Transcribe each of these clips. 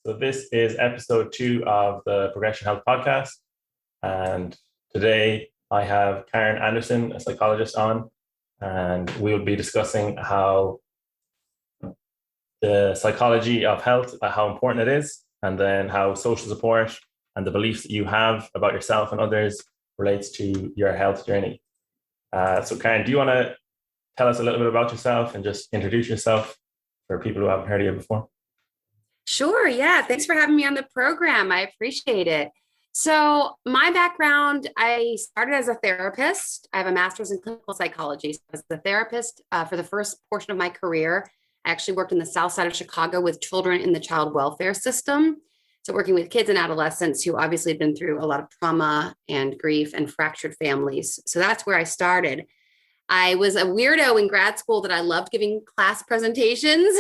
So this is episode 2 of the Progression Health podcast. And today I have Karin Anderson, a psychologist on, and we'll be discussing how the psychology of health, how important it is, and then how social support and the beliefs that you have about yourself and others relates to your health journey. So Karin, do you want to tell us a little bit about yourself and just introduce yourself for people who haven't heard of you before? Sure. Yeah. Thanks for having me on the program. I appreciate it. So my background, I started as a therapist. I have a master's in clinical psychology. So as a therapist for the first portion of my career, I actually worked in the South Side of Chicago with children in the child welfare system. So working with kids and adolescents who obviously had been through a lot of trauma and grief and fractured families. So that's where I started. I was a weirdo in grad school that I loved giving class presentations.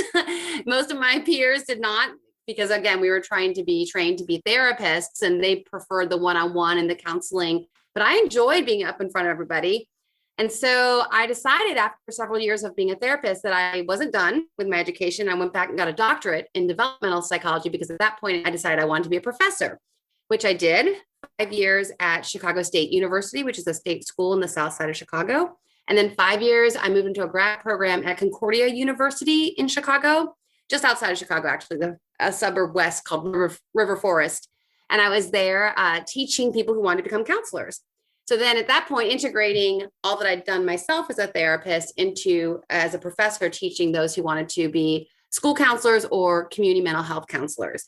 Most of my peers did not, because again, we were trying to be trained to be therapists and they preferred the one-on-one and the counseling, but I enjoyed being up in front of everybody. And so I decided after several years of being a therapist that I wasn't done with my education. I went back and got a doctorate in developmental psychology because at that point I decided I wanted to be a professor, which I did 5 years at Chicago State University, which is a state school in the South Side of Chicago. And then 5 years, I moved into a grad program at Concordia University in Chicago, just outside of Chicago, actually, a suburb west called River Forest. And I was there teaching people who wanted to become counselors. So then at that point, integrating all that I'd done myself as a therapist into as a professor, teaching those who wanted to be school counselors or community mental health counselors.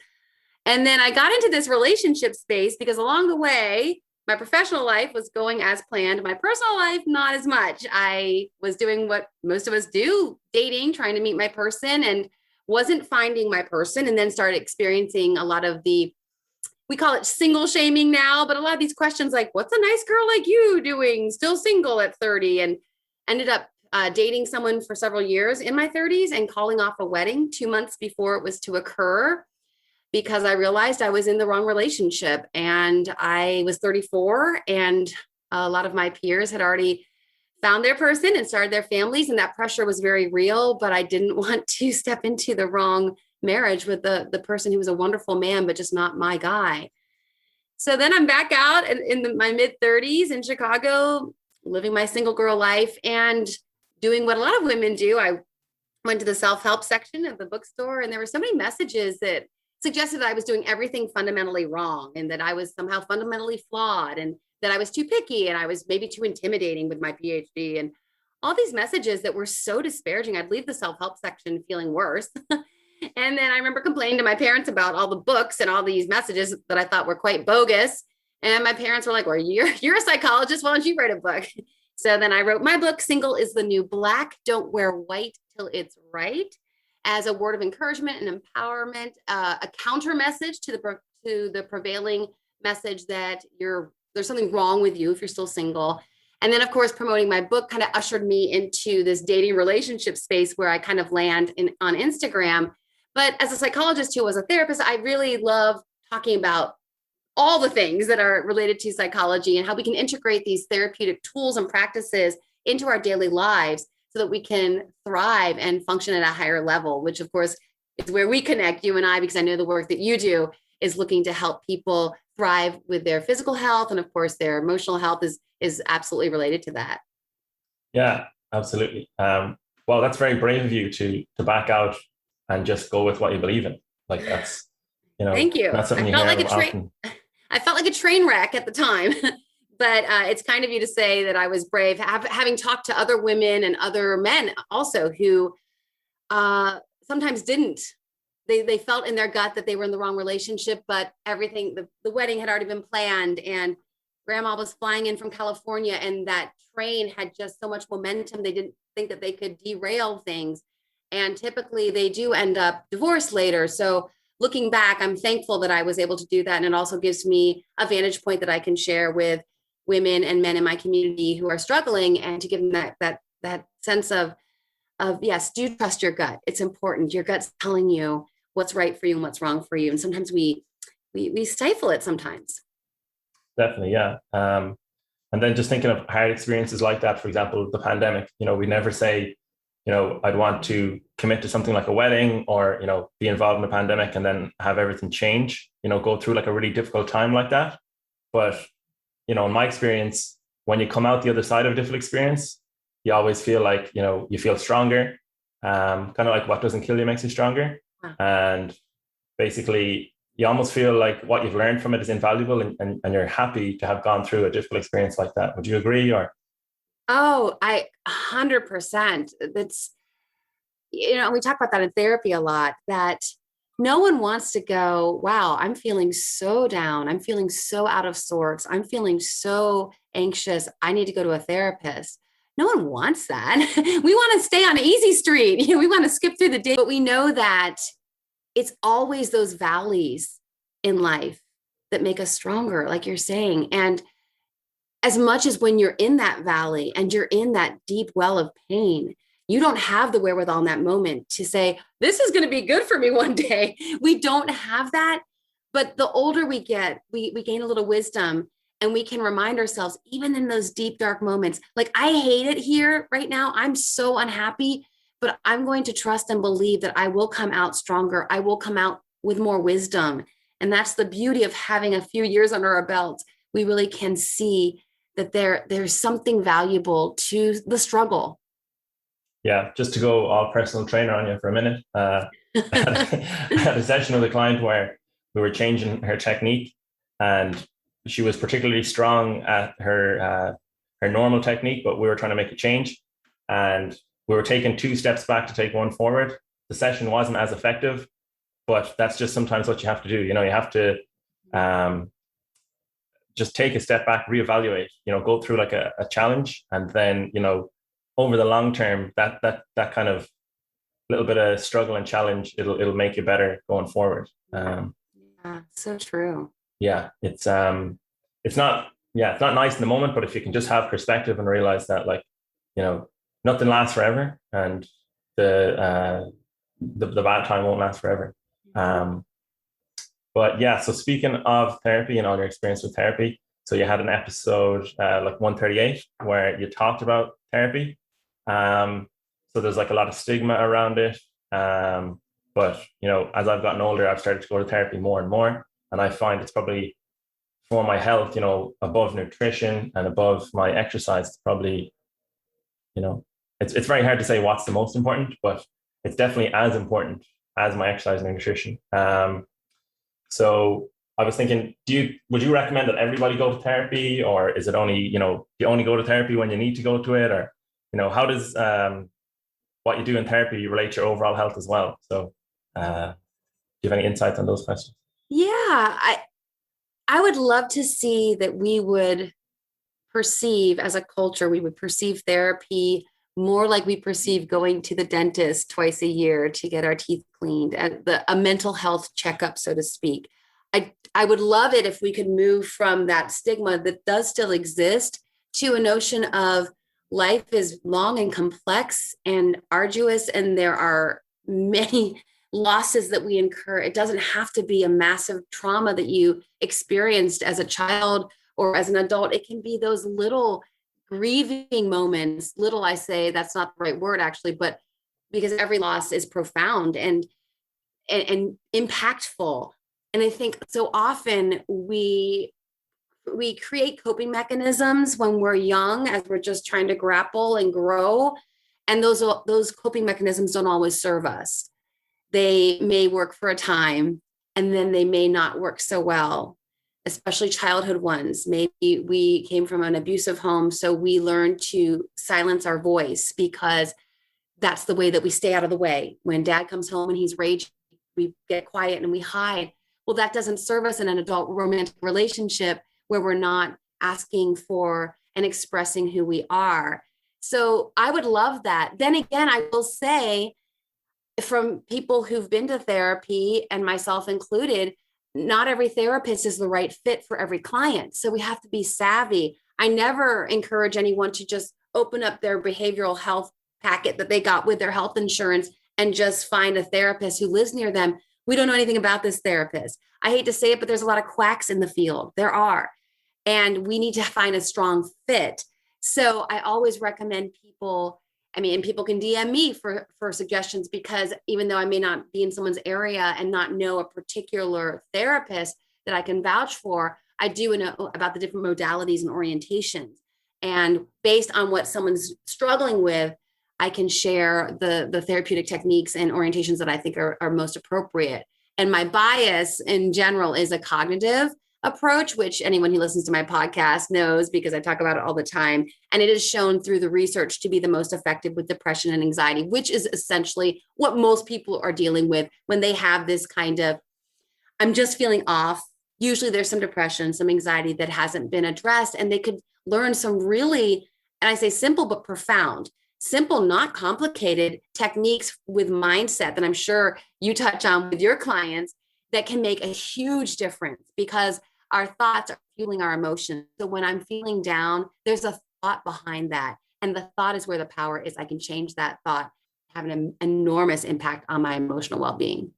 And then I got into this relationship space because along the way, my professional life was going as planned. My personal life, not as much. I was doing what most of us do, dating, trying to meet my person, and wasn't finding my person. And then started experiencing a lot of we call it single shaming now, but a lot of these questions like, what's a nice girl like you doing? Still single at 30, and ended up dating someone for several years in my 30s and calling off a wedding 2 months before it was to occur, because I realized I was in the wrong relationship. And I was 34 and a lot of my peers had already found their person and started their families. And that pressure was very real, but I didn't want to step into the wrong marriage with the person who was a wonderful man, but just not my guy. So then I'm back out in my mid 30s in Chicago, living my single girl life and doing what a lot of women do. I went to the self-help section of the bookstore and there were so many messages that suggested that I was doing everything fundamentally wrong and that I was somehow fundamentally flawed and that I was too picky and I was maybe too intimidating with my Ph.D. and all these messages that were so disparaging. I'd leave the self-help section feeling worse. And then I remember complaining to my parents about all the books and all these messages that I thought were quite bogus. And my parents were like, well, you're a psychologist. Why don't you write a book? So then I wrote my book, Single is the New Black, Don't Wear White Till It's Right, as a word of encouragement and empowerment, a counter message to the prevailing message that there's something wrong with you if you're still single. And then, of course, promoting my book kind of ushered me into this dating relationship space where I kind of land on Instagram. But as a psychologist who was a therapist, I really love talking about all the things that are related to psychology and how we can integrate these therapeutic tools and practices into our daily lives so that we can thrive and function at a higher level, which of course is where we connect, you and I, because I know the work that you do is looking to help people thrive with their physical health. And of course, their emotional health is absolutely related to that. Yeah, absolutely. Well, that's very brave of you to back out and just go with what you believe in. Like that's, Thank you. That's something I felt like a train wreck at the time. But it's kind of you to say that I was brave, having talked to other women and other men also who sometimes didn't. They felt in their gut that they were in the wrong relationship, but everything, the wedding had already been planned and grandma was flying in from California and that train had just so much momentum. They didn't think that they could derail things. And typically they do end up divorced later. So looking back, I'm thankful that I was able to do that. And it also gives me a vantage point that I can share with women and men in my community who are struggling and to give them that sense of yes, do trust your gut. It's important. Your gut's telling you what's right for you and what's wrong for you. And sometimes we stifle it sometimes. Definitely. Yeah. And then just thinking of hard experiences like that, for example, the pandemic, we never say I'd want to commit to something like a wedding or, be involved in a pandemic and then have everything change, go through like a really difficult time like that. But, in my experience, when you come out the other side of a difficult experience, you always feel like, you feel stronger. Kind of like what doesn't kill you makes you stronger. Wow. And basically, you almost feel like what you've learned from it is invaluable, and you're happy to have gone through a difficult experience like that. Would you agree? Or Oh, 100%. That's, we talk about that in therapy a lot, that no one wants to go, wow, I'm feeling so down. I'm feeling so out of sorts. I'm feeling so anxious. I need to go to a therapist. No one wants that. We want to stay on easy street. We want to skip through the day, but we know that it's always those valleys in life that make us stronger, like you're saying. And as much as when you're in that valley and you're in that deep well of pain, you don't have the wherewithal in that moment to say, this is going to be good for me one day. We don't have that. But the older we get, we gain a little wisdom, and we can remind ourselves, even in those deep, dark moments, like, I hate it here right now. I'm so unhappy, but I'm going to trust and believe that I will come out stronger. I will come out with more wisdom. And that's the beauty of having a few years under our belt. We really can see that there's something valuable to the struggle. yeah, just to go all personal trainer on you for a minute. I had a session with a client where we were changing her technique, and she was particularly strong at her normal technique, but we were trying to make a change, and we were taking 2 steps back to take 1 forward. The session wasn't as effective, but that's just sometimes what you have to do. You have to just take a step back, reevaluate, go through like a challenge, and then, over the long term, that kind of little bit of struggle and challenge, it'll make you better going forward. Yeah, so true. Yeah, it's not nice in the moment, but if you can just have perspective and realize that, like, nothing lasts forever, and the bad time won't last forever. But yeah, so speaking of therapy and all your experience with therapy, so you had an episode like 138 where you talked about therapy. So there's like a lot of stigma around it. But as I've gotten older, I've started to go to therapy more and more, and I find it's probably for my health, above nutrition and above my exercise. It's probably, it's very hard to say what's the most important, but it's definitely as important as my exercise and nutrition. So I was thinking, would you recommend that everybody go to therapy, or is it only, you only go to therapy when you need to go to it, or, how does what you do in therapy relate to your overall health as well? So do you have any insights on those questions? Yeah, I would love to see that we would perceive, as a culture, we would perceive therapy more like we perceive going to the dentist twice a year to get our teeth cleaned, and a mental health checkup, so to speak. I would love it if we could move from that stigma that does still exist to a notion of life is long and complex and arduous, and there are many losses that we incur. It doesn't have to be a massive trauma that you experienced as a child or as an adult. It can be those little grieving moments. Little, I say, that's not the right word actually, but because every loss is profound and impactful. And I think so often we create coping mechanisms when we're young, as we're just trying to grapple and grow. And those coping mechanisms don't always serve us. They may work for a time, and then they may not work so well, especially childhood ones. Maybe we came from an abusive home, so we learned to silence our voice because that's the way that we stay out of the way. When dad comes home and he's raging, we get quiet and we hide. Well, that doesn't serve us in an adult romantic relationship where we're not asking for and expressing who we are. So I would love that. Then again, I will say, from people who've been to therapy, and myself included, not every therapist is the right fit for every client. So we have to be savvy. I never encourage anyone to just open up their behavioral health packet that they got with their health insurance and just find a therapist who lives near them. We don't know anything about this therapist. I hate to say it, but there's a lot of quacks in the field. There are. And we need to find a strong fit. So I always recommend people, I mean, and people can DM me for suggestions, because even though I may not be in someone's area and not know a particular therapist that I can vouch for, I do know about the different modalities and orientations. And based on what someone's struggling with, I can share the therapeutic techniques and orientations that I think are most appropriate. And my bias in general is a cognitive approach, which anyone who listens to my podcast knows, because I talk about it all the time. And it is shown through the research to be the most effective with depression and anxiety, which is essentially what most people are dealing with when they have this kind of, I'm just feeling off. Usually there's some depression, some anxiety that hasn't been addressed, and they could learn some really, and I say simple, but profound, simple, not complicated techniques with mindset that I'm sure you touch on with your clients that can make a huge difference, because our thoughts are fueling our emotions. So when I'm feeling down, there's a thought behind that. And the thought is where the power is. I can change that thought, have an enormous impact on my emotional well-being.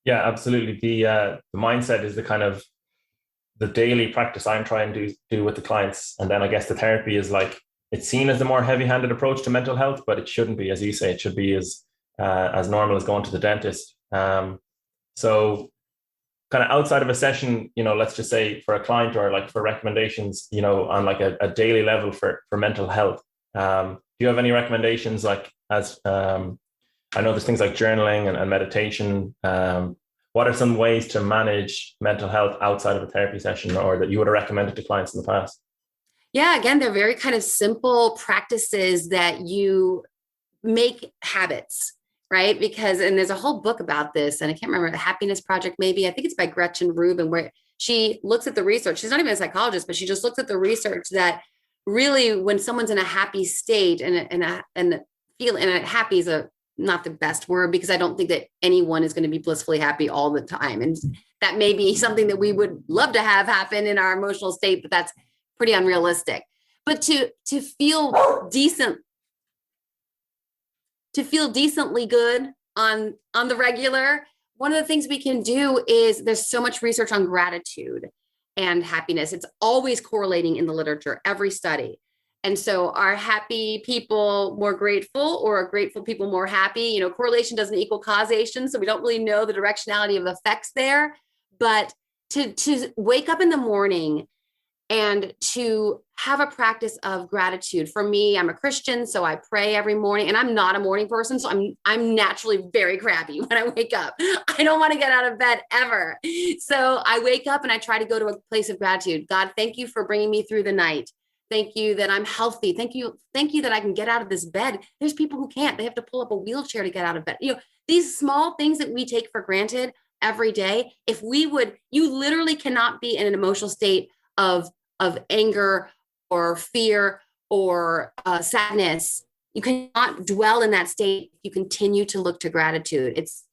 Yeah, absolutely. The mindset is the kind of the daily practice I'm trying to do with the clients. And then I guess the therapy is like, it's seen as a more heavy-handed approach to mental health, but it shouldn't be, as you say, it should be as normal as going to the dentist. So kind of outside of a session, let's just say for a client, or like for recommendations, on like a daily level for mental health, do you have any recommendations, like as I know there's things like journaling and meditation. What are some ways to manage mental health outside of a therapy session, or that you would have recommended to clients in the past? Yeah, again, they're very kind of simple practices that you make habits, right? Because, and there's a whole book about this, and I can't remember, the Happiness Project, maybe, I think it's by Gretchen Rubin, where she looks at the research. She's not even a psychologist, but she just looks at the research that really, when someone's in a happy state and happy is not the best word, because I don't think that anyone is going to be blissfully happy all the time. And that may be something that we would love to have happen in our emotional state, but that's pretty unrealistic. But to feel decent, to feel decently good on the regular, one of the things we can do is, there's so much research on gratitude and happiness. It's always correlating in the literature, every study. And so are happy people more grateful, or are grateful people more happy? Correlation doesn't equal causation. So we don't really know the directionality of effects there. But to wake up in the morning and to have a practice of gratitude. For me, I'm a Christian, so I pray every morning, and I'm not a morning person. So I'm naturally very crabby when I wake up. I don't want to get out of bed ever. So I wake up and I try to go to a place of gratitude. God, thank you for bringing me through the night. Thank you that I'm healthy. Thank you that I can get out of this bed. There's people who can't. They have to pull up a wheelchair to get out of bed. These small things that we take for granted every day, if we would, you literally cannot be in an emotional state of anger or fear or sadness. You cannot dwell in that state if you continue to look to gratitude. It's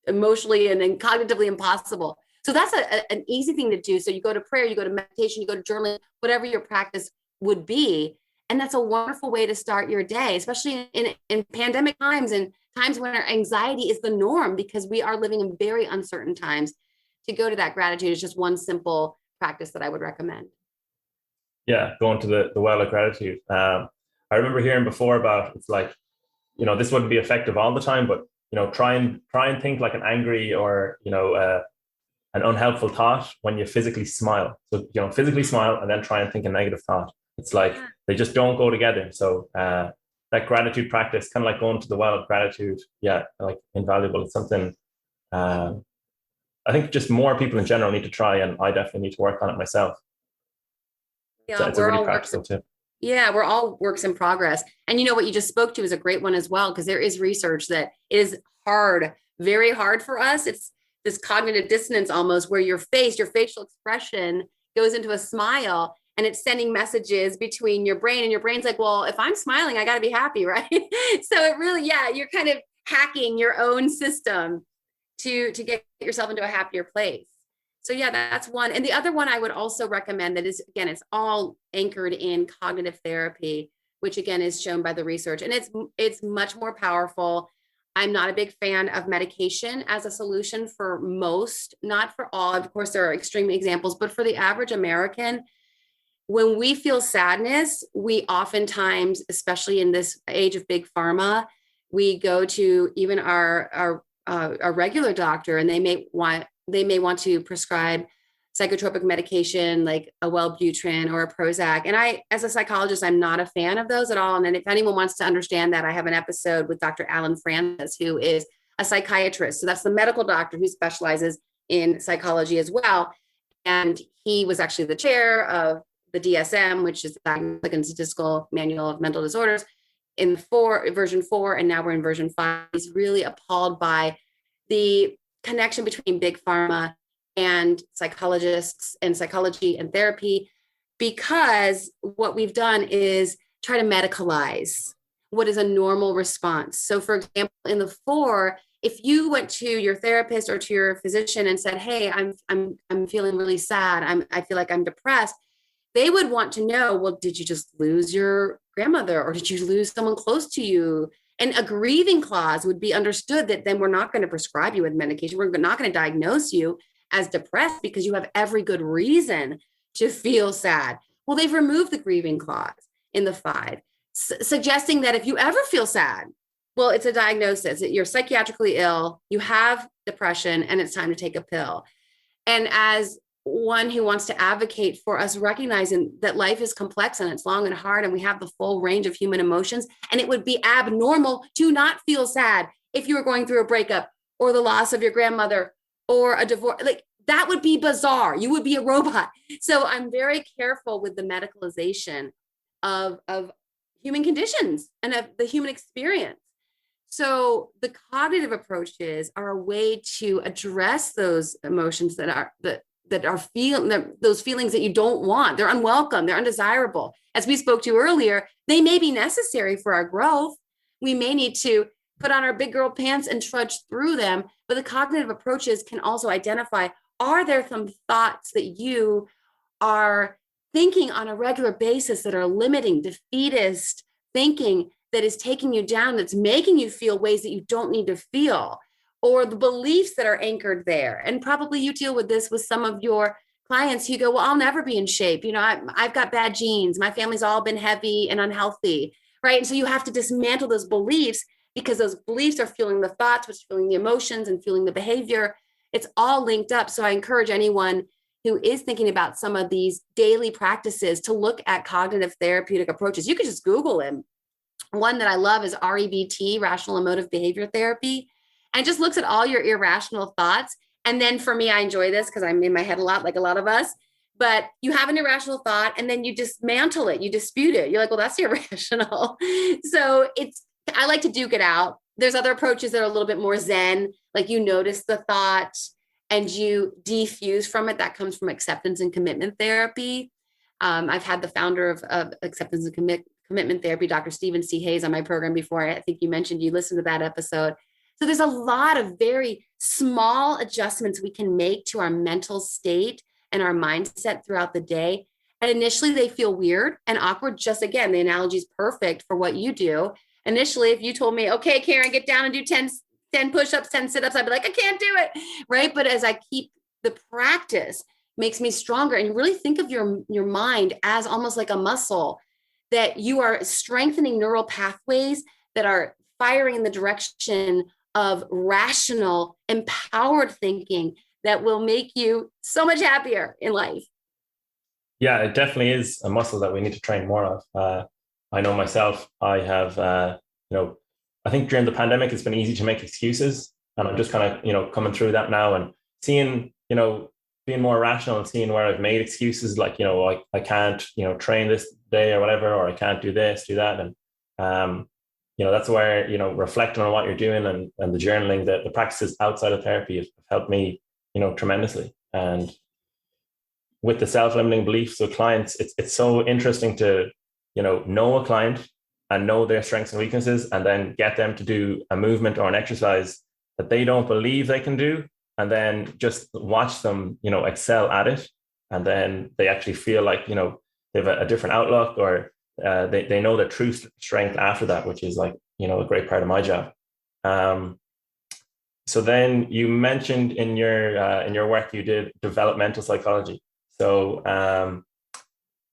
emotionally and then cognitively impossible. So that's an easy thing to do. So you go to prayer, you go to meditation, you go to journaling, whatever your practice would be. And that's a wonderful way to start your day, especially in pandemic times and times when our anxiety is the norm, because we are living in very uncertain times. To go to that gratitude is just one simple practice that I would recommend. Yeah, going to the well of gratitude. I remember hearing before about, it's like, this wouldn't be effective all the time, but try and think like an angry or an unhelpful thought when you physically smile. So physically smile and then try and think a negative thought. It's like they just don't go together. So that gratitude practice, kind of like going to the well of gratitude, like invaluable. It's something I think just more people in general need to try, and I definitely need to work on it myself. Yeah, so it's a really practical tip. Yeah, we're all works in progress. And what you just spoke to is a great one as well, because there is research that it is hard, very hard for us. It's this cognitive dissonance almost, where your facial expression goes into a smile, and it's sending messages between your brain, and your brain's like, well, if I'm smiling, I got to be happy, right? So it really, you're kind of hacking your own system to get yourself into a happier place. So that's one. And the other one I would also recommend, that is, again, it's all anchored in cognitive therapy, which again is shown by the research, and it's much more powerful. I'm not a big fan of medication as a solution for most, not for all. Of course, there are extreme examples, but for the average American, when we feel sadness, we oftentimes, especially in this age of big pharma, we go to even our regular doctor, and they may want to prescribe psychotropic medication like a Wellbutrin or a Prozac. And I, as a psychologist, I'm not a fan of those at all. And then if anyone wants to understand that, I have an episode with Dr. Alan Francis, who is a psychiatrist. So that's the medical doctor who specializes in psychology as well. And he was actually the chair of the DSM, which is the Diagnostic and Statistical Manual of Mental Disorders, in version 4, and now we're in version 5. He's really appalled by the connection between big pharma and psychologists and psychology and therapy, because what we've done is try to medicalize what is a normal response. So for example, in the 4, if you went to your therapist or to your physician and said, hey, I'm feeling really sad, I feel like I'm depressed, they would want to know, well, did you just lose your grandmother, or did you lose someone close to you? And a grieving clause would be understood that then we're not going to prescribe you with medication. We're not going to diagnose you as depressed because you have every good reason to feel sad. Well, they've removed the grieving clause in the 5, suggesting that if you ever feel sad, well, it's a diagnosis. You're psychiatrically ill, you have depression, and it's time to take a pill. And as one who wants to advocate for us recognizing that life is complex and it's long and hard, and we have the full range of human emotions, and it would be abnormal to not feel sad if you were going through a breakup or the loss of your grandmother or a divorce. Like, that would be bizarre. You would be a robot. So I'm very careful with the medicalization of human conditions and of the human experience. So the cognitive approaches are a way to address those emotions that are feeling, those feelings that you don't want. They're unwelcome, they're undesirable. As we spoke to earlier, they may be necessary for our growth. We may need to put on our big girl pants and trudge through them. But the cognitive approaches can also identify, are there some thoughts that you are thinking on a regular basis that are limiting, defeatist thinking that is taking you down, that's making you feel ways that you don't need to feel, or the beliefs that are anchored there. And probably you deal with this with some of your clients who go, well, I'll never be in shape. You know, I've got bad genes. My family's all been heavy and unhealthy, right? And so you have to dismantle those beliefs, because those beliefs are fueling the thoughts, which are fueling the emotions and fueling the behavior. It's all linked up. So I encourage anyone who is thinking about some of these daily practices to look at cognitive therapeutic approaches. You could just Google them. One that I love is REBT, Rational Emotive Behavior Therapy, and just looks at all your irrational thoughts. And then for me, I enjoy this because I'm in my head a lot, like a lot of us, but you have an irrational thought and then you dismantle it, you dispute it. You're like, well, that's irrational. So I like to duke it out. There's other approaches that are a little bit more Zen, like you notice the thought and you defuse from it. That comes from acceptance and commitment therapy. I've had the founder of acceptance and commitment therapy, Dr. Stephen C. Hayes, on my program before. I think you mentioned you listened to that episode. So there's a lot of very small adjustments we can make to our mental state and our mindset throughout the day. And initially they feel weird and awkward. Just again, the analogy is perfect for what you do. Initially, if you told me, okay, Karin, get down and do 10 push-ups, 10 sit-ups, I'd be like, I can't do it, right? But as I keep the practice, makes me stronger. And you really think of your mind as almost like a muscle, that you are strengthening neural pathways that are firing in the direction of rational, empowered thinking that will make you so much happier in life. Yeah, it definitely is a muscle that we need to train more of. I know myself, I have, I think during the pandemic, it's been easy to make excuses. And I'm just kind of, coming through that now and seeing, being more rational and seeing where I've made excuses, like, I can't, train this day or whatever, or I can't do this, do that. And, that's where, reflecting on what you're doing and the journaling, the practices outside of therapy have helped me, tremendously. And with the self-limiting beliefs of clients, it's so interesting to, know a client and know their strengths and weaknesses, and then get them to do a movement or an exercise that they don't believe they can do. And then just watch them, excel at it. And then they actually feel like, they have a different outlook, or they know their true strength after that, which is like, a great part of my job. So then you mentioned in your work, you did developmental psychology. So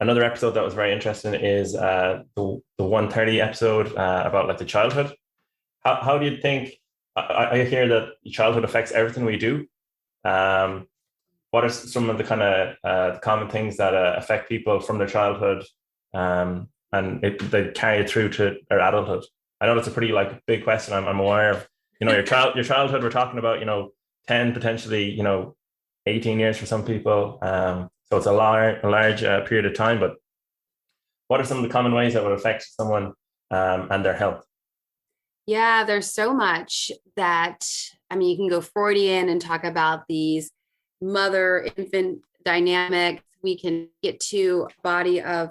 Another episode that was very interesting is the 130 episode about like the childhood. How do you think, I hear that childhood affects everything we do. Um, what are some of the kind of common things that affect people from their childhood, they carry it through to their adulthood? I know that's a pretty like big question. I'm aware of, your childhood. We're talking about 10, potentially 18 years for some people. So it's a large period of time. But what are some of the common ways that would affect someone and their health? Yeah, there's so much that, I mean, you can go Freudian and talk about these mother-infant dynamics. We can get to a body of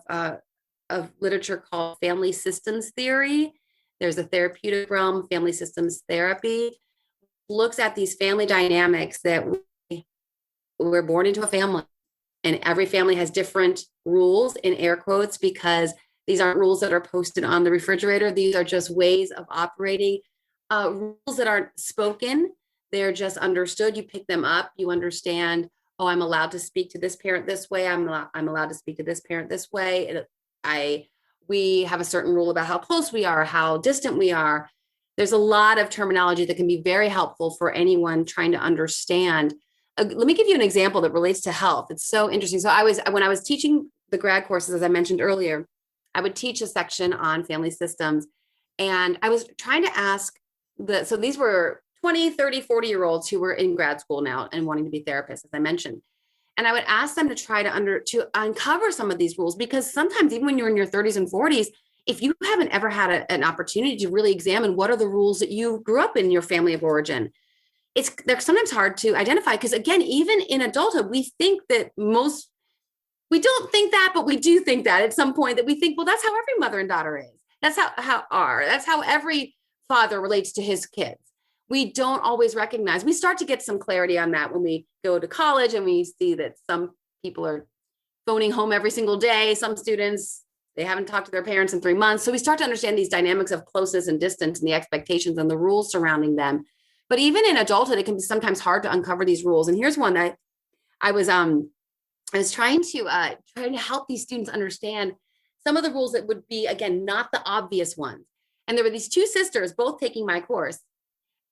literature called family systems theory. There's a therapeutic realm, family systems therapy, looks at these family dynamics that we're born into a family, and every family has different rules, in air quotes, because these aren't rules that are posted on the refrigerator. These are just ways of operating, rules that aren't spoken. They're just understood. You pick them up. You understand, oh, I'm allowed to speak to this parent this way. I'm allowed to speak to this parent this way. We have a certain rule about how close we are, how distant we are. There's a lot of terminology that can be very helpful for anyone trying to understand. Let me give you an example that relates to health. It's so interesting. So when I was teaching the grad courses, as I mentioned earlier, I would teach a section on family systems. And I was trying to ask so these were 20, 30, 40-year-olds who were in grad school now and wanting to be therapists, as I mentioned. And I would ask them to try to uncover some of these rules, because sometimes even when you're in your 30s and 40s, if you haven't ever had an opportunity to really examine what are the rules that you grew up in your family of origin, they're sometimes hard to identify. Because again, even in adulthood, we don't think that, but we do think that at some point, that we think, well, that's how every mother and daughter is. That's how every father relates to his kids. We don't always recognize. We start to get some clarity on that when we go to college and we see that some people are phoning home every single day. Some students, they haven't talked to their parents in 3 months. So we start to understand these dynamics of closeness and distance and the expectations and the rules surrounding them. But even in adulthood, it can be sometimes hard to uncover these rules. And here's one that I was trying to help these students understand some of the rules that would be, again, not the obvious ones. And there were these two sisters both taking my course.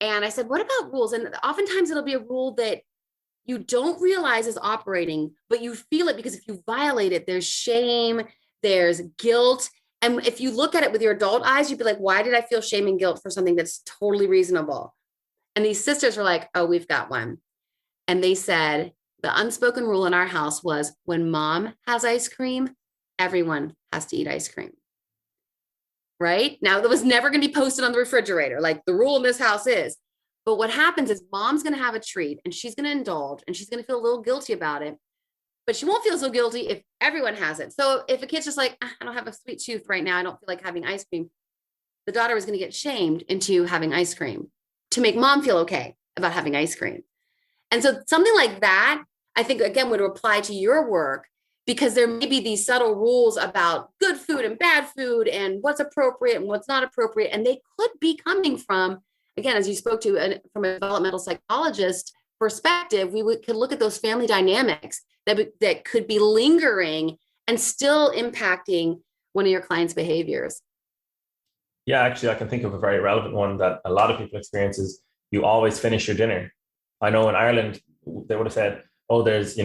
And I said, what about rules? And oftentimes it'll be a rule that you don't realize is operating, but you feel it because if you violate it, there's shame, there's guilt. And if you look at it with your adult eyes, you'd be like, why did I feel shame and guilt for something that's totally reasonable? And these sisters were like, oh, we've got one. And they said, the unspoken rule in our house was when mom has ice cream, everyone has to eat ice cream. Right? Now, that was never going to be posted on the refrigerator. Like the rule in this house is, but what happens is mom's going to have a treat and she's going to indulge and she's going to feel a little guilty about it, but she won't feel so guilty if everyone has it. So if a kid's just like, I don't have a sweet tooth right now, I don't feel like having ice cream, the daughter was going to get shamed into having ice cream to make mom feel okay about having ice cream. And so something like that, I think, again, would apply to your work, because there may be these subtle rules about good food and bad food and what's appropriate and what's not appropriate. And they could be coming from, again, as you spoke to, from a developmental psychologist perspective, could look at those family dynamics that could be lingering and still impacting one of your clients' behaviors. Yeah, actually, I can think of a very relevant one that a lot of people experience is you always finish your dinner. I know in Ireland, they would have said, oh, there's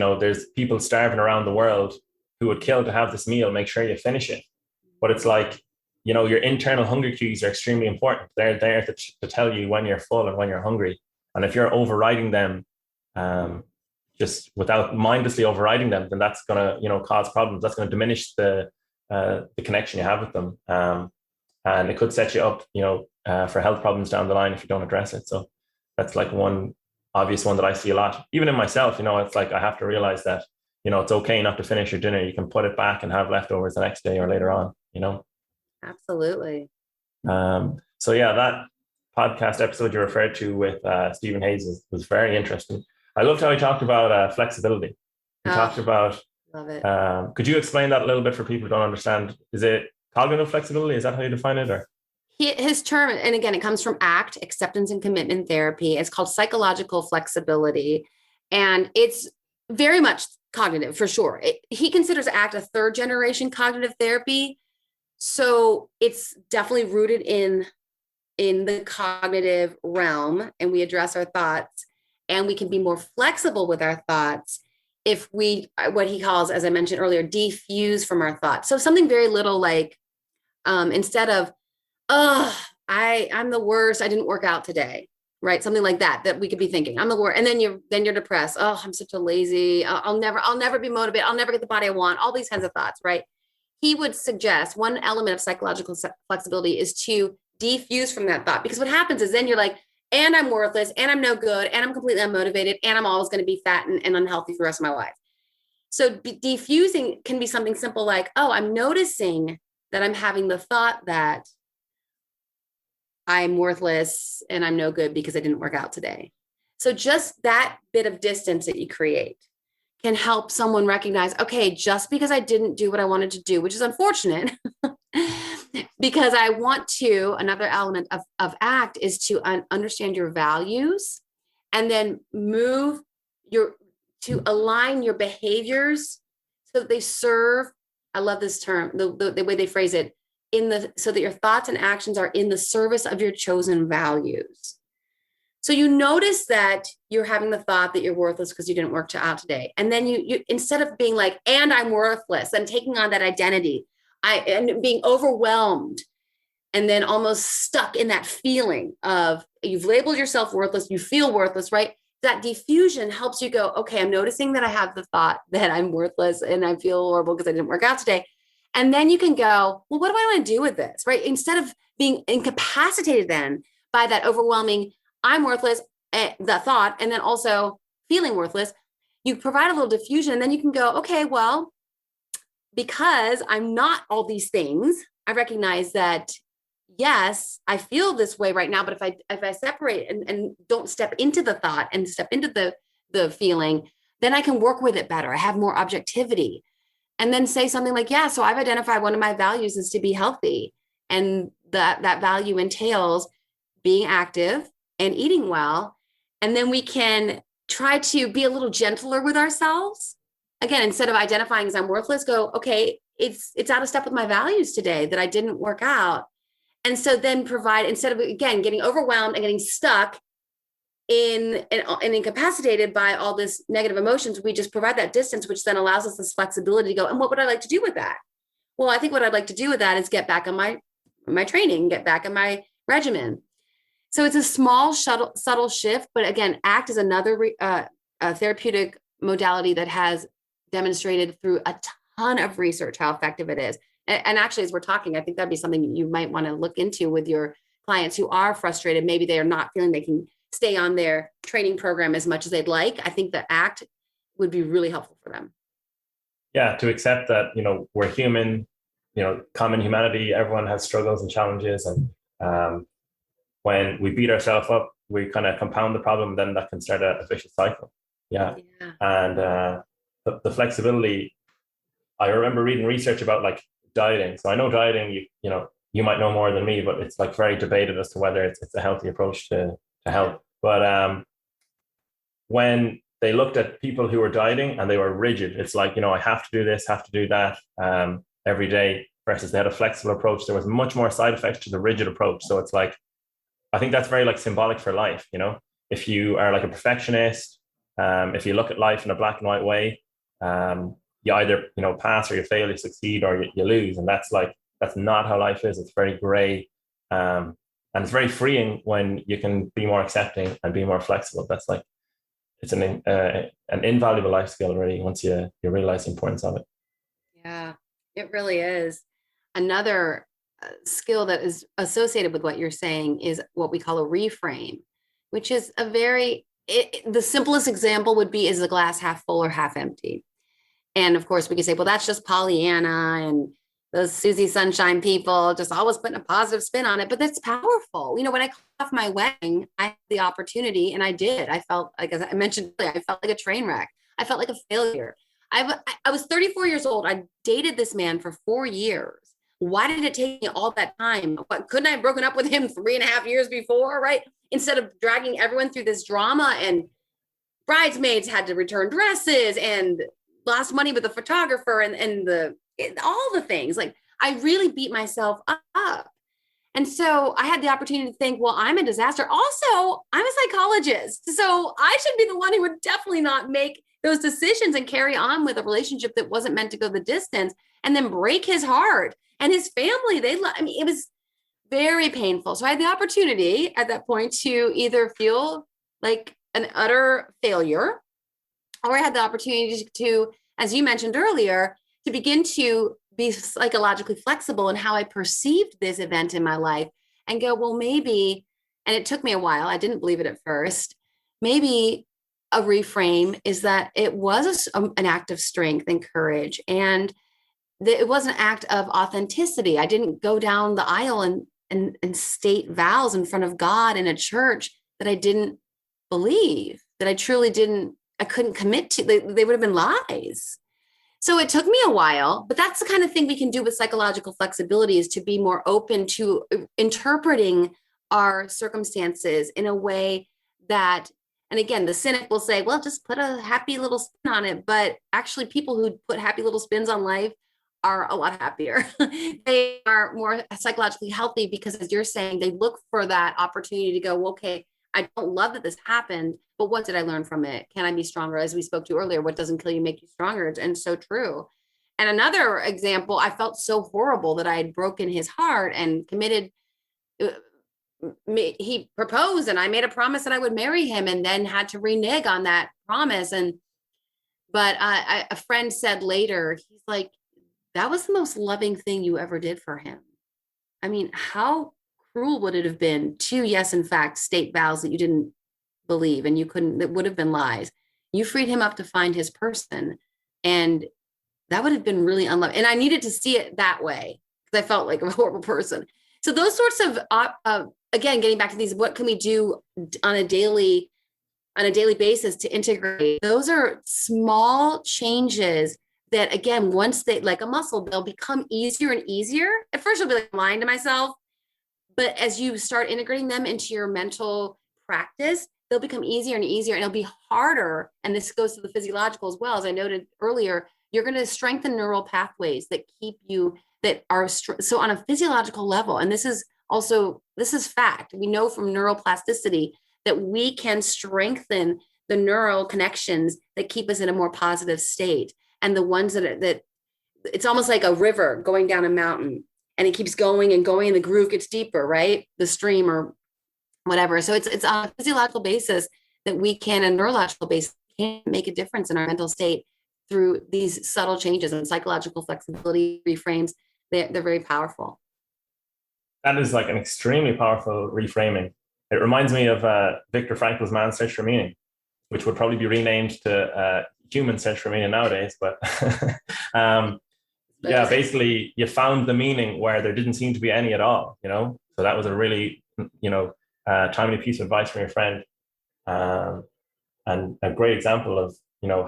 people starving around the world who would kill to have this meal, make sure you finish it. But it's like, your internal hunger cues are extremely important. They're there to tell you when you're full and when you're hungry. And if you're overriding them, just without mindlessly overriding them, then that's going to, cause problems. That's going to diminish the connection you have with them. And it could set you up, for health problems down the line if you don't address it. So that's like one obvious one that I see a lot, even in myself. It's like I have to realize that, it's okay not to finish your dinner. You can put it back and have leftovers the next day or later on, Absolutely. So yeah, that podcast episode you referred to with Stephen Hayes was very interesting. I loved how he talked about flexibility. He talked about, love it. Could you explain that a little bit for people who don't understand? Is it cognitive flexibility? Is that how you define it? Or his term, and again, it comes from ACT, acceptance and commitment therapy. It's called psychological flexibility. And it's Very much cognitive, for sure. He considers ACT a third generation cognitive therapy. So it's definitely rooted in the cognitive realm, and we address our thoughts, and we can be more flexible with our thoughts if we, what he calls, as I mentioned earlier, defuse from our thoughts. So something very little like, instead of, oh, I'm the worst, I didn't work out today, right? Something like that we could be thinking, I'm the worst. And then you're depressed. Oh, I'm such a lazy, I'll never be motivated. I'll never get the body I want. All these kinds of thoughts, right? He would suggest one element of psychological flexibility is to defuse from that thought, because what happens is then you're like, and I'm worthless, and I'm no good, and I'm completely unmotivated, and I'm always going to be fat and unhealthy for the rest of my life. So defusing can be something simple like, oh, I'm noticing that I'm having the thought that I'm worthless and I'm no good because I didn't work out today. So just that bit of distance that you create can help someone recognize, okay, just because I didn't do what I wanted to do, which is unfortunate, because I want to, another element of ACT is to understand your values and then to align your behaviors so that they serve, I love this term, the way they phrase it, so that your thoughts and actions are in the service of your chosen values. So you notice that you're having the thought that you're worthless because you didn't work out today. And then you instead of being like, and I'm worthless, and taking on that identity, and being overwhelmed, and then almost stuck in that feeling of you've labeled yourself worthless, you feel worthless, right? That diffusion helps you go, okay, I'm noticing that I have the thought that I'm worthless and I feel horrible because I didn't work out today. And then you can go, well, what do I want to do with this, right? Instead of being incapacitated then by that overwhelming, I'm worthless, the thought, and then also feeling worthless, you provide a little diffusion, and then you can go, okay, well, because I'm not all these things, I recognize that, yes, I feel this way right now, but if I separate and don't step into the thought and step into the feeling, then I can work with it better. I have more objectivity. And then say something like, yeah, so I've identified one of my values is to be healthy. And that value entails being active and eating well. And then we can try to be a little gentler with ourselves. Again, instead of identifying as I'm worthless, go, okay, it's out of step with my values today that I didn't work out. And so then provide, instead of, again, getting overwhelmed and getting stuck and incapacitated by all this negative emotions, we just provide that distance, which then allows us this flexibility to go, and what would I like to do with that? Well, I think what I'd like to do with that is get back on my training, get back on my regimen. So it's a small, subtle shift. But again, ACT is another therapeutic modality that has demonstrated through a ton of research how effective it is. And actually, as we're talking, I think that'd be something you might want to look into with your clients who are frustrated. Maybe they are not feeling they can stay on their training program as much as they'd like. I think the ACT would be really helpful for them. Yeah, to accept that, we're human, common humanity, everyone has struggles and challenges. And when we beat ourselves up, we kind of compound the problem, then that can start a vicious cycle. Yeah. And the flexibility, I remember reading research about like dieting. So I know dieting, you might know more than me, but it's like very debated as to whether it's a healthy approach to health. But when they looked at people who were dieting and they were rigid, it's like, I have to do this, have to do that every day, versus they had a flexible approach. There was much more side effects to the rigid approach. So it's like, I think that's very like symbolic for life. If you are like a perfectionist, if you look at life in a black and white way, you either, pass or you fail, you succeed or you lose. And that's not how life is. It's very gray. And it's very freeing when you can be more accepting and be more flexible. That's like, it's an invaluable life skill, really, once you realize the importance of it. Yeah, it really is. Another skill that is associated with what you're saying is what we call a reframe, which is the simplest example would be, is the glass half full or half empty? And of course we could say, well, that's just Pollyanna and those Susie Sunshine people just always putting a positive spin on it, but that's powerful. When I called off my wedding, I had the opportunity, and I did. I felt like, as I mentioned earlier, I felt like a train wreck. I felt like a failure. I was 34 years old. I dated this man for 4 years. Why did it take me all that time? Couldn't I have broken up with him 3.5 years before, right? Instead of dragging everyone through this drama and bridesmaids had to return dresses and lost money with the photographer and all the things. Like I really beat myself up. And so I had the opportunity to think, well, I'm a disaster. Also, I'm a psychologist. So I should be the one who would definitely not make those decisions and carry on with a relationship that wasn't meant to go the distance and then break his heart and his family. It was very painful. So I had the opportunity at that point to either feel like an utter failure, or I had the opportunity to, as you mentioned earlier, to begin to be psychologically flexible in how I perceived this event in my life and go, well, maybe, and it took me a while. I didn't believe it at first. Maybe a reframe is that it was an act of strength and courage. And it was an act of authenticity. I didn't go down the aisle and state vows in front of God in a church that I didn't believe, that I couldn't commit to. They would have been lies. So it took me a while, but that's the kind of thing we can do with psychological flexibility, is to be more open to interpreting our circumstances in a way that, and again, the cynic will say, well, just put a happy little spin on it. But actually, people who put happy little spins on life are a lot happier. They are more psychologically healthy because, as you're saying, they look for that opportunity to go, well, okay, I don't love that this happened, but what did I learn from it? Can I be stronger? As we spoke to earlier, what doesn't kill you make you stronger. And so true. And another example, I felt so horrible that I had broken his heart and committed. He proposed and I made a promise that I would marry him, and then had to renege on that promise. But a friend said later, he's like, that was the most loving thing you ever did for him. I mean, how cruel would it have been to, yes, in fact, state vows that you didn't believe and you couldn't, that would have been lies. You freed him up to find his person. And that would have been really unloving. And I needed to see it that way because I felt like a horrible person. So those sorts of, again, getting back to these, what can we do on a daily basis to integrate? Those are small changes that, again, once they, like a muscle, they'll become easier and easier. At first, I'll be like lying to myself. But as you start integrating them into your mental practice, they'll become easier and easier, and it'll be harder. And this goes to the physiological as well. As I noted earlier, you're going to strengthen neural pathways that keep you, that are, so on a physiological level. And this is fact. We know from neuroplasticity that we can strengthen the neural connections that keep us in a more positive state. And the ones that it's almost like a river going down a mountain. And it keeps going and going, and the groove gets deeper, right? The stream or whatever. So it's on a physiological basis that we can, a neurological basis, can make a difference in our mental state through these subtle changes, and psychological flexibility reframes. They're very powerful. That is like an extremely powerful reframing. It reminds me of Viktor Frankl's Man's Search for Meaning, which would probably be renamed to Human Search for Meaning nowadays. But yeah, basically you found the meaning where there didn't seem to be any at all, So that was a really, timely piece of advice from your friend. And a great example of,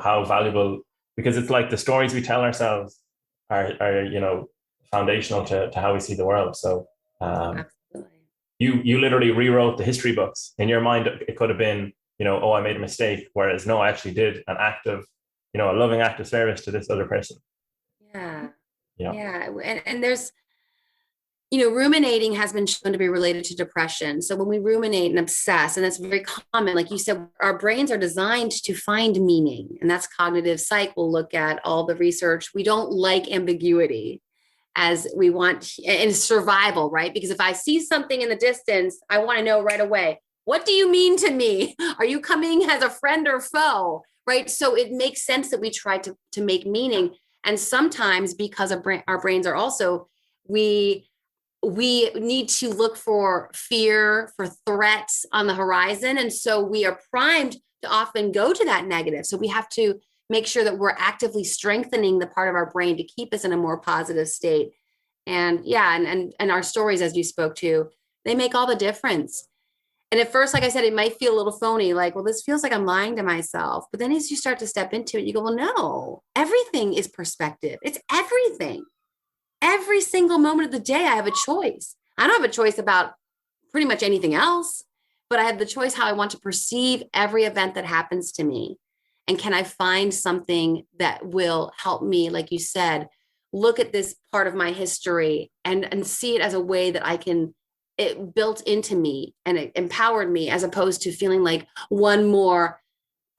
how valuable, because it's like the stories we tell ourselves are foundational to how we see the world. So you literally rewrote the history books. In your mind, it could have been, oh, I made a mistake. Whereas no, I actually did an act of, a loving act of service to this other person. Yeah. And there's, ruminating has been shown to be related to depression. So when we ruminate and obsess, and that's very common, like you said, our brains are designed to find meaning, and that's cognitive psych. We'll look at all the research. We don't like ambiguity as we want in survival, right? Because if I see something in the distance, I want to know right away, what do you mean to me? Are you coming as a friend or foe, right? So it makes sense that we try to make meaning. And sometimes because our brains are also, we need to look for fear, for threats on the horizon. And so we are primed to often go to that negative. So we have to make sure that we're actively strengthening the part of our brain to keep us in a more positive state. And and our stories, as you spoke to, they make all the difference. And at first, like I said, it might feel a little phony, like, well, this feels like I'm lying to myself. But then as you start to step into it, you go, well, no, everything is perspective. It's everything. Every single moment of the day, I have a choice. I don't have a choice about pretty much anything else, but I have the choice how I want to perceive every event that happens to me. And can I find something that will help me, like you said, look at this part of my history and see it as a way that I can, it built into me and it empowered me, as opposed to feeling like one more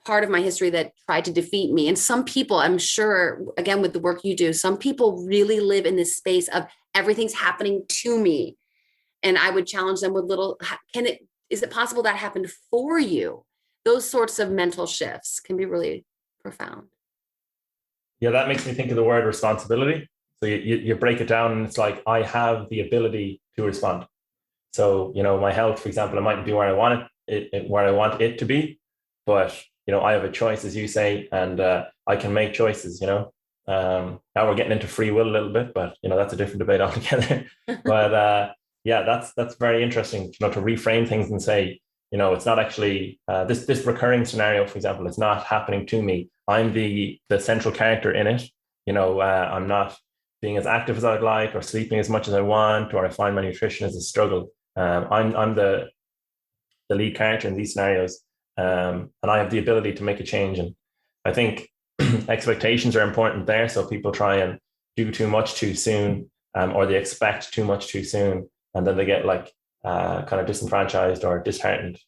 part of my history that tried to defeat me. And some people, I'm sure, again, with the work you do, some people really live in this space of everything's happening to me. And I would challenge them with little, is it possible that happened for you? Those sorts of mental shifts can be really profound. Yeah, that makes me think of the word responsibility. So you break it down and it's like, I have the ability to respond. So, my health, for example, it mightn't be where I want where I want it to be, but, I have a choice, as you say, and I can make choices, now we're getting into free will a little bit, but, that's a different debate altogether. But yeah, that's very interesting, to reframe things and say, it's not actually this recurring scenario, for example, it's not happening to me. I'm the central character in it. I'm not being as active as I'd like, or sleeping as much as I want, or I find my nutrition is a struggle. I'm the lead character in these scenarios, and I have the ability to make a change. And I think expectations are important there. So people try and do too much too soon, or they expect too much too soon, and then they get kind of disenfranchised or disheartened.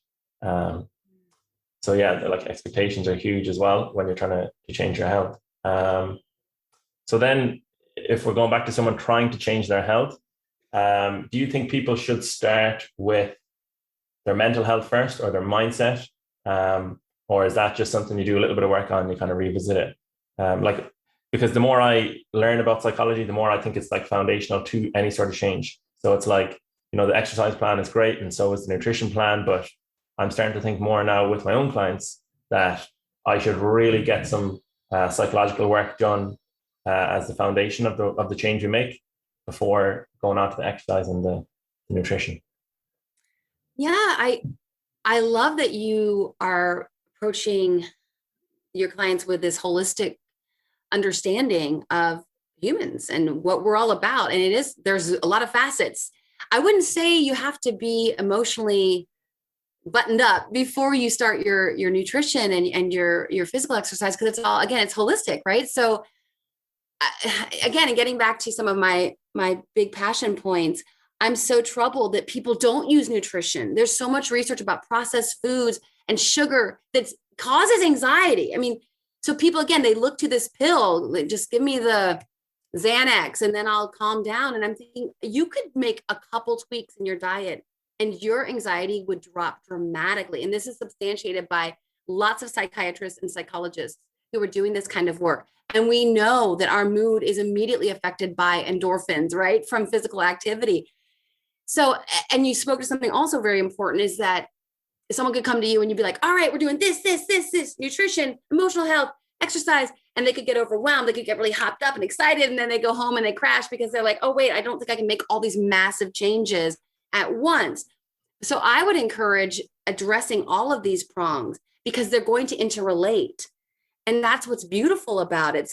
So yeah, expectations are huge as well when you're trying to change your health. So then, if we're going back to someone trying to change their health, do you think people should start with their mental health first, or their mindset? Or is that just something you do a little bit of work on, you kind of revisit it? Because the more I learn about psychology, the more I think it's foundational to any sort of change. So it's the exercise plan is great, and so is the nutrition plan, but I'm starting to think more now with my own clients that I should really get some psychological work done as the foundation of the change we make before going on to the exercise and the nutrition. Yeah, I love that you are approaching your clients with this holistic understanding of humans and what we're all about. And there's a lot of facets. I wouldn't say you have to be emotionally buttoned up before you start your nutrition and your physical exercise, because it's holistic, right? So again, and getting back to some of my big passion points, I'm so troubled that people don't use nutrition. There's so much research about processed foods and sugar that causes anxiety. I mean, so people, again, they look to this pill, just give me the Xanax and then I'll calm down. And I'm thinking, you could make a couple tweaks in your diet and your anxiety would drop dramatically. And this is substantiated by lots of psychiatrists and psychologists who are doing this kind of work. And we know that our mood is immediately affected by endorphins, right, from physical activity. So, and you spoke to something also very important, is that someone could come to you and you'd be like, all right, we're doing this, nutrition, emotional health, exercise. And they could get overwhelmed. They could get really hopped up and excited. And then they go home and they crash because they're like, oh, wait, I don't think I can make all these massive changes at once. So I would encourage addressing all of these prongs because they're going to interrelate. And that's what's beautiful about it.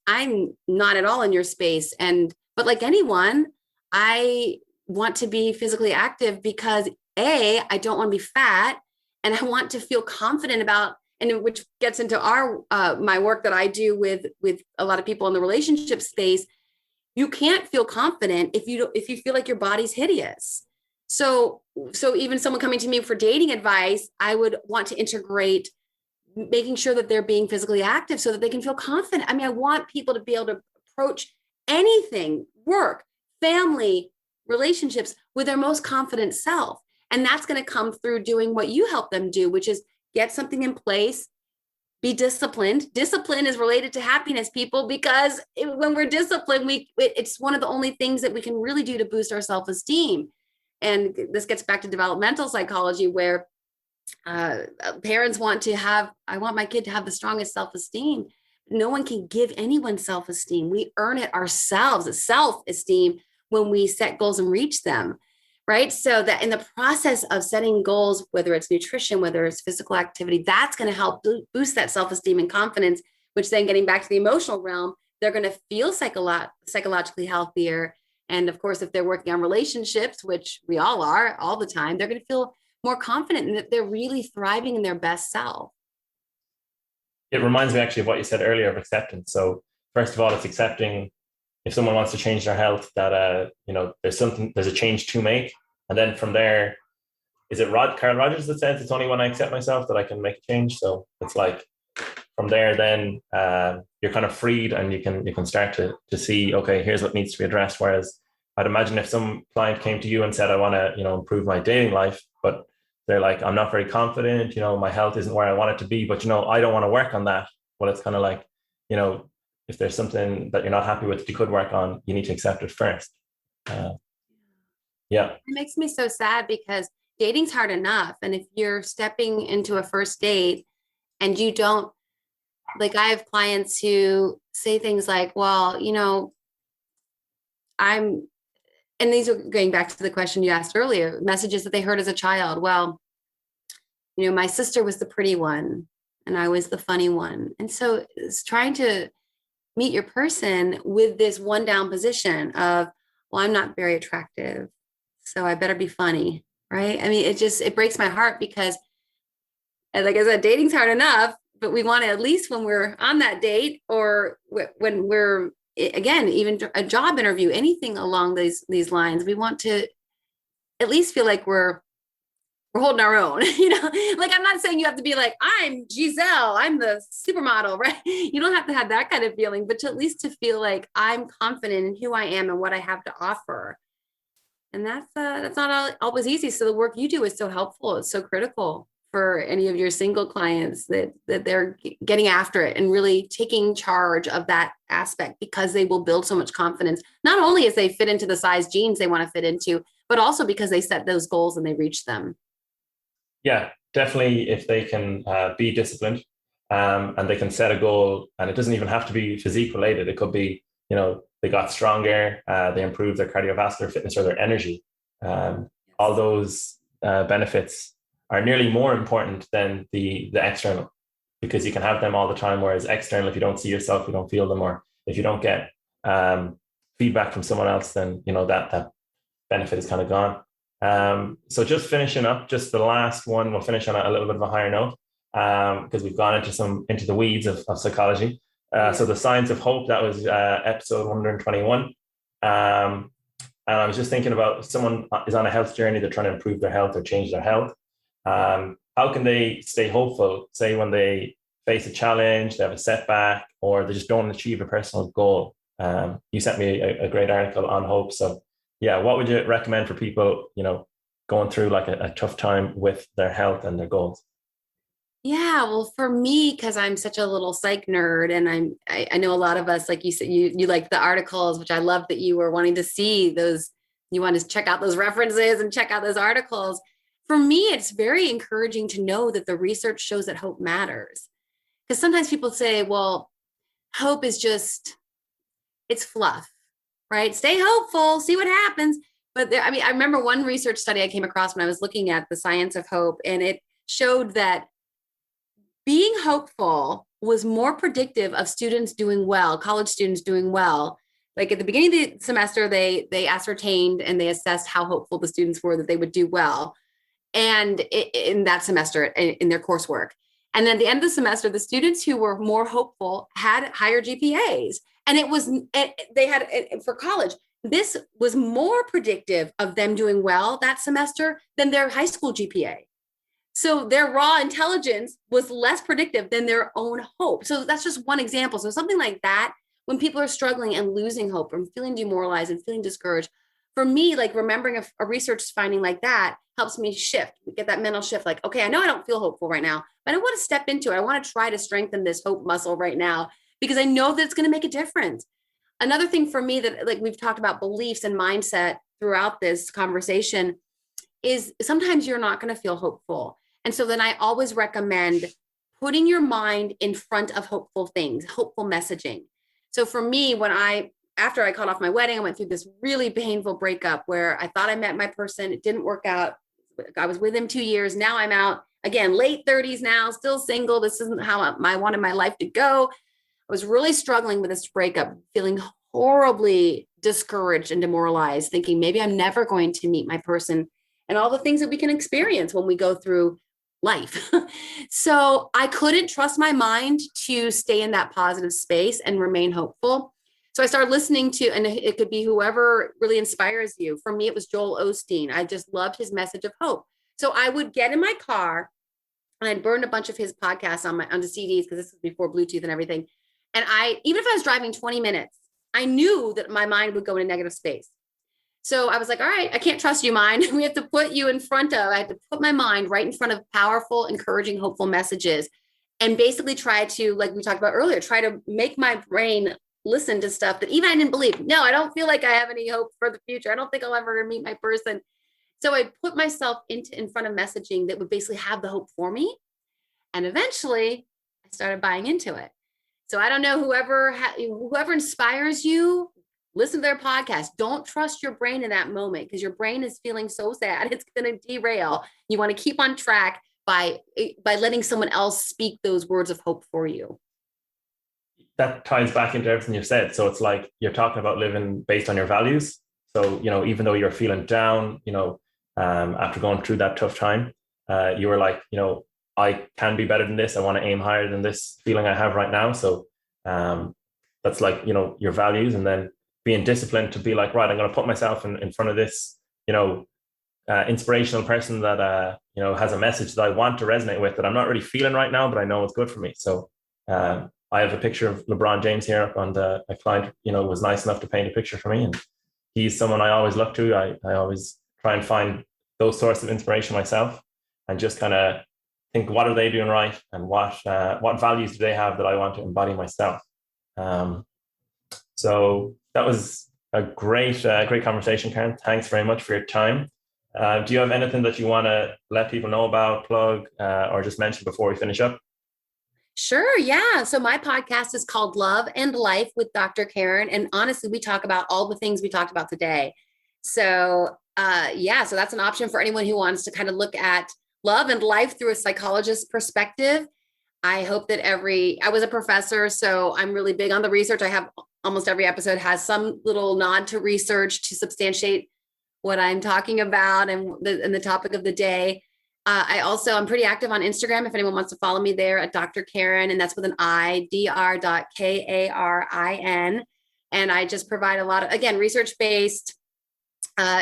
I'm not at all in your space. But like anyone, I want to be physically active because I don't want to be fat, and I want to feel confident about, and which gets into my work that I do with a lot of people in the relationship space. You can't feel confident if you feel like your body's hideous. So even someone coming to me for dating advice, I would want to integrate making sure that they're being physically active so that they can feel confident. I mean, I want people to be able to approach anything, work, family, relationships, with their most confident self. And that's going to come through doing what you help them do, which is get something in place, be disciplined. Discipline is related to happiness, people, because when we're disciplined, it's one of the only things that we can really do to boost our self-esteem. And this gets back to developmental psychology, where parents I want my kid to have the strongest self-esteem. No one can give anyone self-esteem. We earn it ourselves, self-esteem, when we set goals and reach them, right? So that in the process of setting goals, whether it's nutrition, whether it's physical activity, that's going to help boost that self-esteem and confidence, which then, getting back to the emotional realm, they're going to feel psychologically healthier. And of course, if they're working on relationships, which we all are all the time, they're going to feel more confident and that they're really thriving in their best self. It reminds me actually of what you said earlier of acceptance. So first of all, it's accepting if someone wants to change their health, that there's a change to make. And then from there, is it Carl Rogers that says it's only when I accept myself that I can make a change? So it's like from there, then you're kind of freed, and you can start to see, okay, here's what needs to be addressed. Whereas I'd imagine if some client came to you and said, I want to, improve my dating life, but they're like, I'm not very confident, my health isn't where I want it to be, but I don't want to work on that. Well, it's kind of like, if there's something that you're not happy with that you could work on, you need to accept it first. Yeah. It makes me so sad because dating's hard enough. And if you're stepping into a first date and you don't, like, I have clients who say things like, well, and these are going back to the question you asked earlier, messages that they heard as a child. Well, my sister was the pretty one and I was the funny one. And so it's trying to meet your person with this one down position of, well, I'm not very attractive, so I better be funny. Right. I mean, it breaks my heart because, like I said, dating's hard enough, but we want to, at least when we're on that date or when we're, again, even a job interview, anything along these lines, we want to at least feel like we're holding our own, like, I'm not saying you have to be like, I'm Giselle, I'm the supermodel, right? You don't have to have that kind of feeling, but at least to feel like I'm confident in who I am and what I have to offer. And that's not always easy. So the work you do is so helpful. It's so critical for any of your single clients that they're getting after it and really taking charge of that aspect, because they will build so much confidence, not only as they fit into the size jeans they want to fit into, but also because they set those goals and they reach them. Yeah, definitely. If they can be disciplined and they can set a goal, and it doesn't even have to be physique related. It could be, they got stronger, they improved their cardiovascular fitness or their energy. All those benefits are nearly more important than the external, because you can have them all the time. Whereas external, if you don't see yourself, you don't feel them, or if you don't get feedback from someone else, then that benefit is kind of gone. So just finishing up, just the last one, we'll finish on a little bit of a higher note, because we've gone into the weeds of psychology. So the science of hope, that was episode 121. And I was just thinking about, someone is on a health journey, they're trying to improve their health or change their health. How can they stay hopeful, say when they face a challenge, they have a setback, or they just don't achieve a personal goal? You sent me a great article on hope. So yeah, what would you recommend for people, going through like a tough time with their health and their goals? Yeah, well, for me, because I'm such a little psych nerd, and I know a lot of us, like you said, you like the articles, which I love that you were wanting to see those, you want to check out those references and check out those articles. For me, it's very encouraging to know that the research shows that hope matters. Because sometimes people say, well, hope is just, it's fluff, right? Stay hopeful, see what happens. But I remember one research study I came across when I was looking at the science of hope, and it showed that being hopeful was more predictive of students doing well, college students doing well. Like at the beginning of the semester, they ascertained and they assessed how hopeful the students were that they would do well, and in that semester in their coursework. And then at the end of the semester, the students who were more hopeful had higher GPAs. And they had, for college, this was more predictive of them doing well that semester than their high school GPA. So their raw intelligence was less predictive than their own hope. So that's just one example. So something like that, when people are struggling and losing hope and feeling demoralized and feeling discouraged, for me, like remembering a research finding like that helps me shift, get that mental shift. Like, okay, I know I don't feel hopeful right now, but I want to step into it. I want to try to strengthen this hope muscle right now, because I know that it's going to make a difference. Another thing for me that, like, we've talked about beliefs and mindset throughout this conversation, is sometimes you're not going to feel hopeful. And so then I always recommend putting your mind in front of hopeful things, hopeful messaging. So for me, after I called off my wedding, I went through this really painful breakup where I thought I met my person. It didn't work out. I was with him 2 years. Now I'm out again, late 30s now, still single. This isn't how I wanted my life to go. I was really struggling with this breakup, feeling horribly discouraged and demoralized, thinking maybe I'm never going to meet my person. and all the things that we can experience when we go through life. So I couldn't trust my mind to stay in that positive space and remain hopeful. So I started listening to, and it could be whoever really inspires you. For me, it was Joel Osteen. I just loved his message of hope. So I would get in my car and I'd burned a bunch of his podcasts on the CDs, because this was before Bluetooth and everything. And even if I was driving 20 minutes, I knew that my mind would go in a negative space. So I was like, all right, I can't trust you, mind. We have to put you in front of, I had to put my mind right in front of powerful, encouraging, hopeful messages, and basically try to, like we talked about earlier, try to make my brain listen to stuff that even I didn't believe. No, I don't feel like I have any hope for the future. I don't think I'll ever meet my person. So I put myself in front of messaging that would basically have the hope for me. And eventually I started buying into it. So I don't know, whoever inspires you, listen to their podcast. Don't trust your brain in that moment, because your brain is feeling so sad. It's going to derail. You want to keep on track by letting someone else speak those words of hope for you. That ties back into everything you've said. So it's like you're talking about living based on your values. So, even though you're feeling down, after going through that tough time, you were like, I can be better than this. I want to aim higher than this feeling I have right now. So that's like, your values, and then being disciplined to be like, right, I'm going to put myself in front of this, inspirational person that, has a message that I want to resonate with, that I'm not really feeling right now, but I know it's good for me. So I have a picture of LeBron James here up on a client, was nice enough to paint a picture for me. And he's someone I always look to. I always try and find those sources of inspiration myself, and just kind of think, what are they doing right? And what values do they have that I want to embody myself? So that was a great conversation, Karin. Thanks very much for your time. Do you have anything that you want to let people know about, plug, or just mention before we finish up? Sure. Yeah. So my podcast is called Love and Life with Dr. Karin. And honestly, we talk about all the things we talked about today. So so that's an option for anyone who wants to kind of look at love and life through a psychologist perspective. I hope that I was a professor, so I'm really big on the research. I have almost every episode has some little nod to research to substantiate what I'm talking about and the topic of the day. I'm pretty active on Instagram if anyone wants to follow me there at Dr. Karin, and that's with an I, Dr.Karin. And I just provide a lot of, again, research-based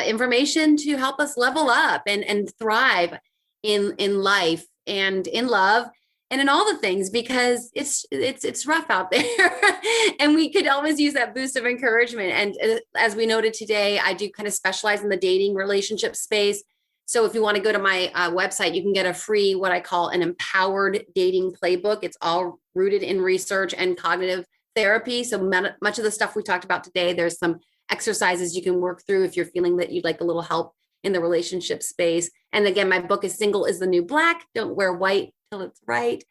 information to help us level up and thrive in life and in love and in all the things, because it's rough out there and we could always use that boost of encouragement. And as we noted today, I do kind of specialize in the dating relationship space. So if you want to go to my website, you can get a free, what I call an empowered dating playbook. It's all rooted in research and cognitive therapy. So much of the stuff we talked about today, there's some exercises you can work through if you're feeling that you'd like a little help in the relationship space. And again, my book is Single is the New Black. Don't wear white till it's right.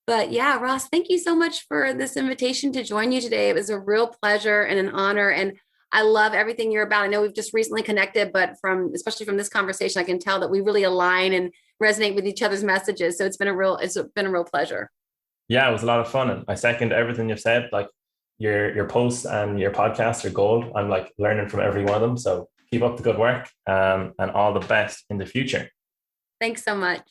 But yeah, Ross, thank you so much for this invitation to join you today. It was a real pleasure and an honor. And I love everything you're about. I know we've just recently connected, but especially from this conversation, I can tell that we really align and resonate with each other's messages. So it's been a real pleasure. Yeah, it was a lot of fun. And I second everything you've said. Like your posts and your podcasts are gold. I'm like learning from every one of them. So keep up the good work and all the best in the future. Thanks so much.